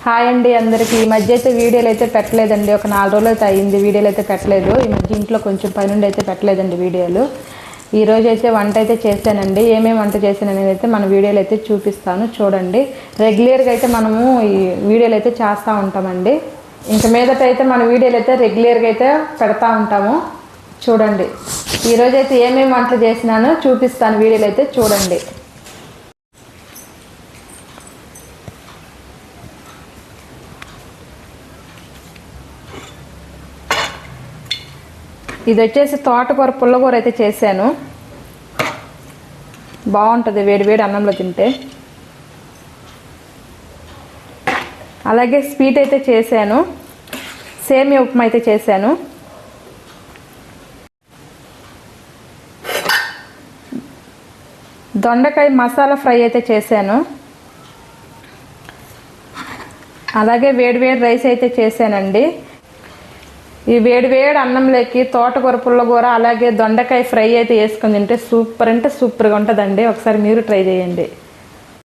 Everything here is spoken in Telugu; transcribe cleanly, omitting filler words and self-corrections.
హాయ్ అండి అందరికీ. ఈ మధ్య అయితే వీడియోలు అయితే పెట్టలేదండి. ఒక 4 రోజులు అయితే అయింది వీడియోలు అయితే పెట్టలేదు. ఈ మధ్య ఇంట్లో కొంచెం పని నుండి అయితే పెట్టలేదండి వీడియోలు. ఈరోజు అయితే వంట అయితే చేశానండి. ఏమేమి వంట చేశాను అనేది అయితే మన వీడియోలు అయితే చూపిస్తాను, చూడండి. రెగ్యులర్గా అయితే మనము ఈ వీడియోలు అయితే చేస్తూ ఉంటామండి. ఇంక మీదట అయితే మన వీడియోలు అయితే రెగ్యులర్గా అయితే పెడతా ఉంటాము, చూడండి. ఈరోజు అయితే ఏమేమి వంటలు చేసినానో చూపిస్తాను, వీడియోలు అయితే చూడండి. ఇది వచ్చేసి తోటకూర పుల్లకూర అయితే చేశాను. బాగుంటుంది వేడి వేడి అన్నంలో తింటే. అలాగే స్వీట్ అయితే చేశాను, సేమియా ఉప్మా అయితే చేశాను. దొండకాయ మసాలా ఫ్రై అయితే చేశాను. అలాగే వేడి వేడి రైస్ అయితే చేశానండి. ఈ వేడి వేడి అన్నంలోకి తోటకూర పుల్లకూర అలాగే దొండకాయ ఫ్రై అయితే వేసుకొని తింటే సూపర్ అంటే సూపర్గా ఉంటుందండి. ఒకసారి మీరు ట్రై చేయండి.